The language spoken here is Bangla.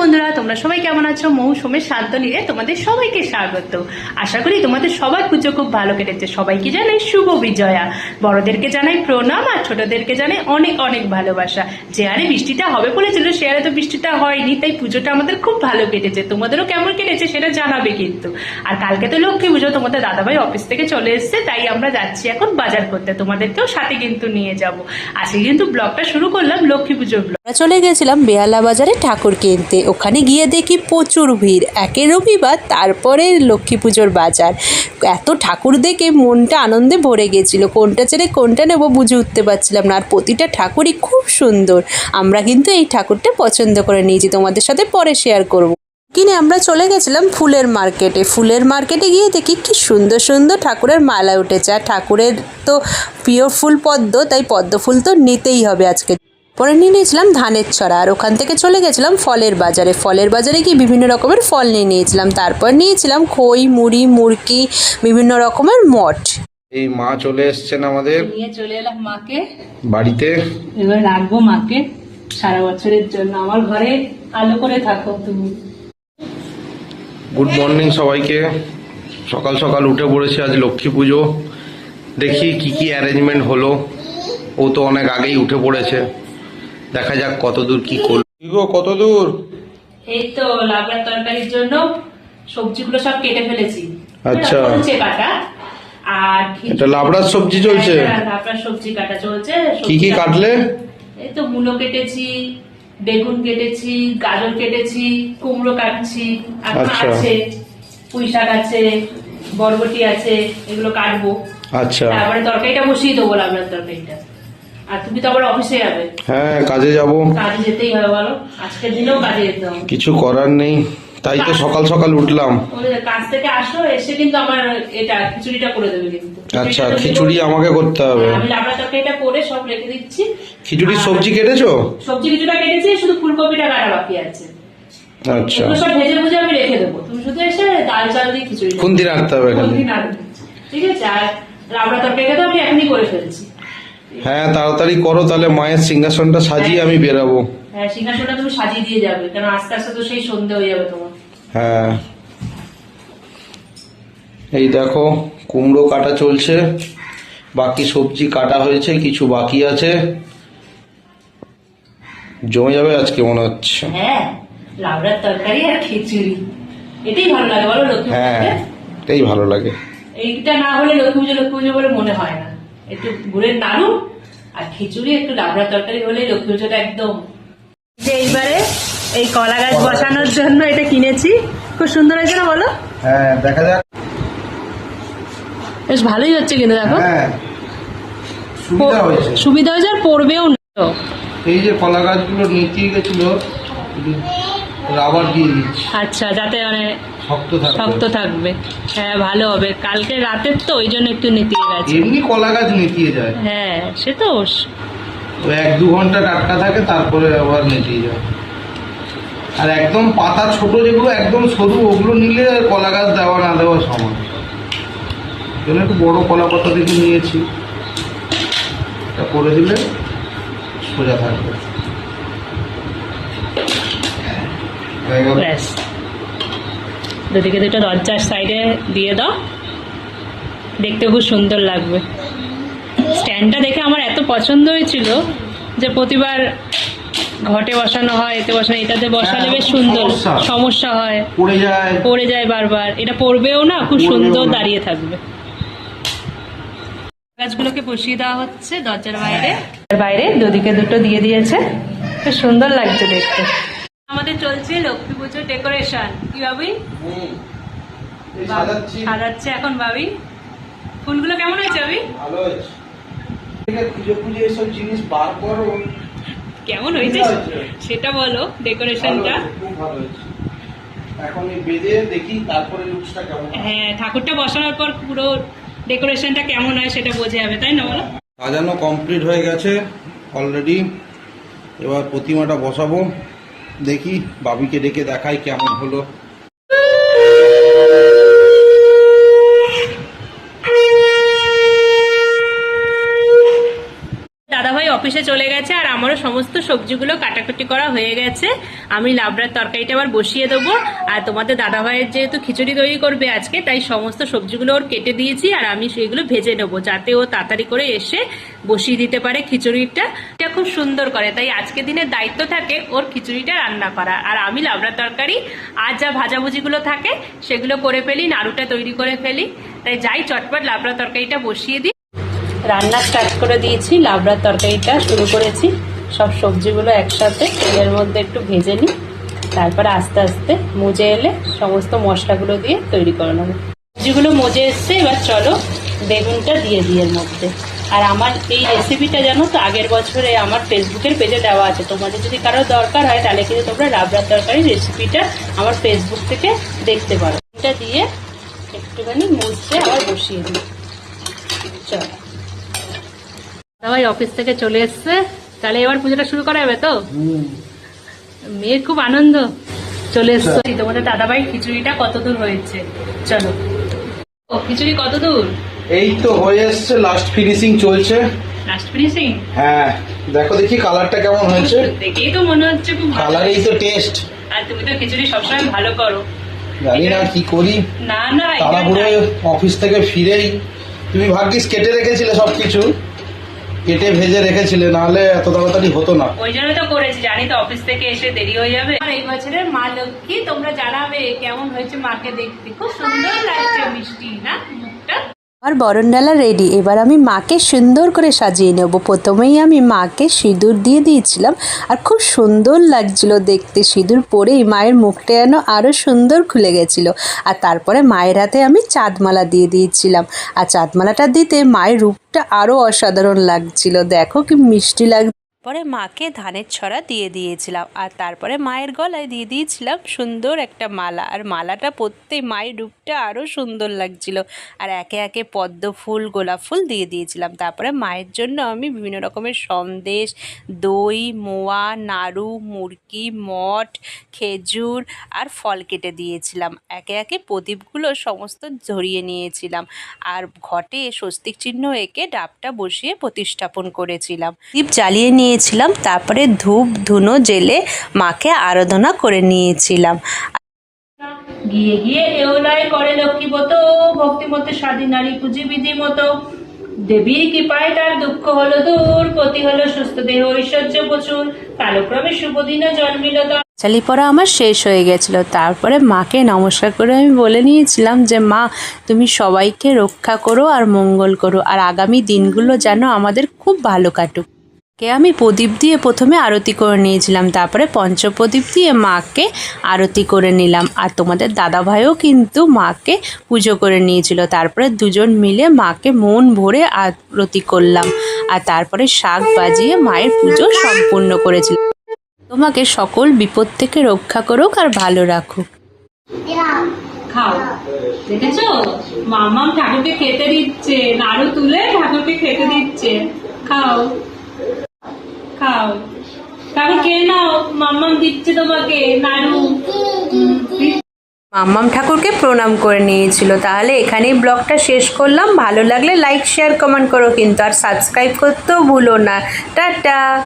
বন্ধুরা, তোমরা সবাই কেমন আছো? মৌসুমের শান্তনীরে তোমাদের সবাইকে স্বাগত। আশা করি তোমাদের সবার পুজো খুব ভালো কেটেছে। সবাইকে জানাই শুভ বিজয়া। বড়দেরকে জানাই প্রণাম আর ছোটদেরকে জানাই অনেক অনেক ভালোবাসা। যে আরে বৃষ্টিটা হবে বলেছিল সে আরে তো বৃষ্টিটা হয়নি, তাই পুজোটা আমাদের খুব ভালো কেটেছে। তোমাদেরও কেমন কেটেছে সেটা জানাবে কিন্তু। আর কালকে তো লক্ষ্মী পুজো, তোমাদের দাদাভাই অফিস থেকে চলে এসছে, তাই আমরা যাচ্ছি এখন বাজার করতে। তোমাদেরকেও সাথে কিন্তু নিয়ে যাব। আজকে কিন্তু ব্লগটা শুরু করলাম লক্ষ্মী পুজোর ব্লগ। চলে গেছিলাম বেহালা বাজারে ঠাকুর কিনতে। ওখানে গিয়ে দেখি প্রচুর ভিড়। একে রবিবার, তারপরে লক্ষ্মী পুজোর বাজার। এত ঠাকুর দেখে মনটা আনন্দে ভরে গেছিল। কোনটা ছেড়ে কোনটা নেবো বুঝে উঠতে পারছিলাম না। আর প্রতিটা ঠাকুরই খুব সুন্দর। আমরা কিন্তু এই ঠাকুরটা পছন্দ করে নিয়েছি, তোমাদের সাথে পরে শেয়ার করব। কিনে আমরা চলে গেছিলাম ফুলের মার্কেটে। ফুলের মার্কেটে গিয়ে দেখি কি সুন্দর সুন্দর ঠাকুরের মালা উঠেছে। আর ঠাকুরের তো প্রিয় ফুল পদ্ম, তাই পদ্ম ফুল তো নিতেই হবে আজকে। পরে নিয়ে নিয়েছিলাম ধানের ছড়া। আর ওখান থেকে চলে গেছিলাম ফলের বাজারে। ফলের বাজারে গিয়ে বিভিন্ন রকমের ফল নিয়ে নিয়েছিলাম। তারপর নিয়েছিলাম খই, মুড়ি, মুড়কি, বিভিন্ন রকমের মঠ। এই মা চলে এসছেন আমাদের, নিয়ে চলে এলাম মাকে বাড়িতে। এবার রাখবো মাকে সারা বছরের জন্য। আমার ঘরে আলো করে থাকো তুমি। গুড মর্নিং সবাইকে। সকাল সকাল উঠে পড়েছি, আজ লক্ষ্মী পুজো। দেখি কি কি অ্যারেঞ্জমেন্ট হলো। ও তো অনেক আগেই উঠে পড়েছে, দেখা যাক কতদূর কি করলো। কত দূর? এই তো লাবড়ার তরকারির জন্য সবজিগুলো সব কেটে ফেলেছি। আচ্ছা, চলছে কাটা। আর এটা লাবড়ার সবজি চলছে? লাবড়ার সবজি কাটা চলছে। কি কি কাটলে? এই তো মূলো কেটেছি, বেগুন কেটেছি, গাজর কেটেছি, কুমড়ো কাটছি, আর আচ্ছা। আছে পুঁই শাক আছে, বরবটি আছে, এগুলো কাটবো। আচ্ছা, তারপরে তরকারিটা বসিয়ে দেবো লাবড়ার তরকারিটা। আর তুমি তো আবার অফিসে যাবে। হ্যাঁ, কাজে যাব। কাজে যেতেই হবে বলো, আজকের দিনেও কাজে যেতে হবে। কিছু করার নেই, তাই তো সকাল সকাল উঠলাম। কাজ থেকে আসো, এসে কিন্তু আমার এটা খিচুড়িটা করে দেবে কিন্তু। আচ্ছা, খিচুড়ি আমাকে করতে হবে। আমি লাবড়া তরকারিটা করে সব রেখে দিচ্ছি। খিচুড়ির সবজি কেটেছো? সবজি কিছুটা কেটেছি, শুধু ফুলকপিটা কাটা বাকি আছে। আচ্ছা, এগুলো সব ভেজে ভুজে আমি রেখে দেবো। তুমি শুধু এসে ডাল চাল দিয়ে খিচুড়ি কোন দিন আনতে হবে এখানে? ঠিক আছে। আর লাবড়া তরকারিটা তো আমি এখনই করে ফেলছি। হ্যাঁ, তাড়াতাড়ি করো, তাহলে মায়ের সিংহাসনটা সাজিয়ে আমি বেরাবো। হ্যাঁ, সিংহাসনটা তুমি সাজিয়ে দিয়ে যাবে, কারণ আস্তে আস্তে তো সেই সন্ধে হয়ে যাবে তোমার। হ্যাঁ, এই দেখো কুমড়ো কাটা চলছে, বাকি সবজি কাটা হয়েছে, কিছু বাকি আছে। জমে যাবে আজকে মনে হচ্ছে। হ্যাঁ, লাবড়ার তরকারি আর খিচুড়ি, এটাই ভালো লাগে বলো লক্ষ্মী হ্যাঁ, পুজোতে? এটাই ভালো লাগে। এইটা না হলে লক্ষ্মী পুজো বলে মনে হয় না। একটু গুড়ের নাড়ু আর খিচুড়ি, একটু লাবড়ার তরকারি হলে লক্ষ্মী পুজোটা একদম। যে এইবারে এই কলা গাছ বসানোর জন্য এটা কিনেছি, খুব সুন্দর হয়েছে না বলো? হ্যাঁ, দেখা যাক। বেশ ভালোই হচ্ছে কিন্তু দেখো। হ্যাঁ, সুবিধা হয়েছে। সুবিধা হয়েছে আর পড়বেও না। এই যে কলা গাছগুলো নিচে গেছিল, রাবার দিয়ে দিচ্ছি। আচ্ছা, যাতে মানে শক্ত থাকবে। হ্যাঁ, ভালো হবে। কালকে রাতের তো ওই জন্য একটু নেতিয়ে গেছে। এমনি কলা গাছ নেতিয়ে যায়। হ্যাঁ, সে তো ওই 1-2 ঘন্টা টাটকা থাকে, তারপরে আবার নেতিয়ে যায়। আর একদম পাতা ছোট যেগুলো একদম সরু, ওগুলো নিলে কলা গাছ দেওয়া না দেওয়া সমান। জন্য একটু বড় কলা পাতা দেখে নিয়েছি, এটা করে দিলে সোজা থাকবে। ব্যাস, দুদিকে দুটো দরজার সাইডে দিয়ে দাও, দেখতে খুব সুন্দর লাগবে। স্ট্যান্ডটা দেখে আমার এত পছন্দ হয়েছিল যে প্রতিবার ঘটে বসানো হয়, এতে বসানো, এটাতে বসালে বেশ সুন্দর। সমস্যা হয়, পড়ে যায় বারবার। এটা পড়বেও না, খুব সুন্দর দাঁড়িয়ে থাকবে। গাছগুলোকে বসিয়ে দেওয়া হচ্ছে দরজার বাইরে দুদিকে দুটো দিয়ে দিয়েছে, খুব সুন্দর লাগছে দেখতে। আমাদের চলছে লক্ষ্মী পুজোর ডেকোরেশন। কি ভাবি? সাজাচ্ছে এখন ভাবি। ফুলগুলো কেমন হয়েছে ভাবি? ভালো হয়েছে। পুজো এসব জিনিস বার করো, কেমন হয়েছে সেটা বলো। ডেকোরেশনটা খুব ভালো হয়েছে। এখন এই বেঁধে দেখি তারপরে লুকসটা কেমন। হ্যাঁ, ঠাকুরটা বসানোর পর পুরো ডেকোরেশনটা কেমন হয় সেটা বোঝা যাবে, তাই না বলো? সাজানো কমপ্লিট হয়ে গেছে অলরেডি। এবার প্রতিমাটা বসাবো, দেখি বাবিকে ডেকে দেখাই কেমন হলো। দাদাভাই অফিসে চলে গেছে আর আমারও সমস্ত সবজিগুলো কাটাকুটি করা হয়ে গেছে। আমি লাবড়ার তরকারিটা আবার বসিয়ে দেবো। আর তোমাদের দাদাভাইয়ের যেহেতু খিচুড়ি তৈরি করবে আজকে, তাই সমস্ত সবজিগুলো ওর কেটে দিয়েছি আর আমি সেগুলো ভেজে নেবো, যাতে ও তাড়াতাড়ি করে এসে বসিয়ে দিতে পারে খিচুড়িটা। এটা খুব সুন্দর করে, তাই আজকে দিনের দায়িত্ব থাকে ওর খিচুড়িটা রান্না করা। আর আমি লাবড়ার তরকারি আর যা ভাজাভুজিগুলো থাকে সেগুলো করে ফেলি, নাড়ুটা তৈরি করে ফেলি। তাই যাই চটপট লাবড়ার তরকারিটা বসিয়ে দিই। রান্না স্টার্ট করে দিয়েছি, লাবড়ার তরকারিটা শুরু করেছি। সব সবজিগুলো একসাথে তেলের মধ্যে একটু ভেজে নিই, তারপরে আস্তে আস্তে মজে এলে সমস্ত মশলাগুলো দিয়ে তৈরি করে নেবো। সবজিগুলো মজে এসছে, এবার চলো বেগুনটা দিয়ে দিই এর মধ্যে। আর আমার এই রেসিপিটা জানো তো আগের বছরে আমার ফেসবুকের পেজে দেওয়া আছে, তোমাদের যদি কারো দরকার হয় তাহলে কিন্তু তোমরা লাবড়ার তরকারি রেসিপিটা আমার ফেসবুক থেকে দেখতে পারো। এটা দিয়ে একটুখানি মুছতে আবার বসিয়ে দিই। চলো, সবাই অফিস থেকে চলে এসছে, তাহলে এবার পুজোটা শুরু করা যাবে তো? মেয়ের খুব আনন্দ, চলে এসছে। তোমাদের দাদাভাই খিচুড়িটা কত দূর হয়েছে চলো। ও খিচুড়ি কত দূর? এই তো হয়ে এসছে, লাস্ট ফিনিশিং চলছে। Last finishing? হ্যাঁ, দেখো দেখি কালারটা কেমন হয়েছে। দেখেই তো মনে হচ্ছে খুব ভালো। কালারেই তো টেস্ট। আর তুমি তো খিচুড়ি সবসময় ভালো করো। জানি না কি করি, না না তাড়াহুড়ো অফিস থেকে ফিরেই। তুমি ভাগ্যিস কেটে রেখেছিলে সবকিছু, কেটে ভেজে রেখেছিলে, নাহলে এত তাড়াতাড়ি হতো না। ওই জন্য তো করেছি, জানি তো অফিস থেকে এসে দেরি হয়ে যাবে। আর এই বছরের মা লক্ষ্মী তোমরা জানাবে কেমন হয়েছে মাকে দেখতে। খুব সুন্দর লাগছে, মিষ্টি না মুখটা। আমার বরণডালা রেডি, এবার আমি মাকে সুন্দর করে সাজিয়ে নেব। প্রথমেই আমি মাকে সিঁদুর দিয়ে দিয়েছিলাম আর খুব সুন্দর লাগছিল দেখতে। সিঁদুর পরেই মায়ের মুখটা যেন আরও সুন্দর খুলে গেছিল। আর তারপরে মায়ের হাতে আমি চাঁদমালা দিয়ে দিয়েছিলাম। আর চাঁদমালাটা দিতে মায়ের রূপটা আরও অসাধারণ লাগছিল, দেখো কি মিষ্টি লাগছে। পরে মাকে ধানের ছড়া দিয়ে দিয়েছিলাম আর তারপরে মায়ের গলায় দিয়ে দিয়েছিলাম সুন্দর একটা মালা। আর মালাটা পরতে মায়ের রূপটা আরও সুন্দর লাগছিল। আর একে একে পদ্ম ফুল, গোলাপ ফুল দিয়ে দিয়েছিলাম। তারপরে মায়ের জন্য আমি বিভিন্ন রকমের সন্দেশ, দই, মোয়া, নাড়ু, মুরকি, মঠ, খেজুর আর ফল কেটে দিয়েছিলাম। একে একে প্রদীপগুলো সমস্ত ধরিয়ে নিয়েছিলাম আর ঘটে স্বস্তিক চিহ্ন এঁকে ডাবটা বসিয়ে প্রতিস্থাপন করেছিলাম। দীপ জ্বালিয়ে নিয়েছিলাম, তারপরে ধূপ ধুনো জেলে মাকে আরাধনা করে নিয়েছিলাম। গিয়ে গিয়ে এওলাই করে লক্ষ্মীপত, ভক্তিমতে স্বাধীন নারী পুঁজি বিধি মতো। দেবীর কৃপায় তার দুঃখ হলো দূর, পতি হলো সুস্থ দেহ ঐশ্বর্য প্রচুর। কালক্রমে শুভ দিনে জন্মিল তার। চালি পড়া আমার শেষ হয়ে গেছিল। তারপরে মাকে নমস্কার করে আমি বলে নিয়েছিলাম যে মা তুমি সবাইকে রক্ষা করো আর মঙ্গল করো, আর আগামী দিনগুলো যেন আমাদের খুব ভালো কাটুক। আমি প্রদীপ দিয়ে প্রথমে আরতি করে নিয়েছিলাম, তারপরে পঞ্চপ্রদীপ দিয়ে মাকে আরতি করে নিলাম। আর তোমাদের দাদাভাইও কিন্তু মাকে পুজো করে নিয়েছিল। তারপরে দুজন মিলে মাকে মন ভরে আরতি করলাম আর তারপরে শাঁখ বাজিয়ে মায়ের পুজো সম্পূর্ণ করেছিলাম। তোমাকে সকল বিপদ থেকে রক্ষা করুক আর ভালো রাখুক। খাও, দেখেছো মাম্মাম ঠাকুরকে খেতে দিচ্ছে, নাড়ু তুলে ঠাকুরকে খেতে দিচ্ছে। খাও খাও, ঠাকুর খেয়ে নাও, মাম্মাম দিচ্ছে তোমাকে নাড়ু। মাম্মাম ঠাকুরকে প্রণাম করে নিয়েছিল। তাহলে এখানেই ব্লগটা শেষ করলাম। ভালো লাগলে লাইক, শেয়ার, কমেন্ট করো কিন্তু, আর সাবস্ক্রাইব করতেও ভুলো না। টাটা।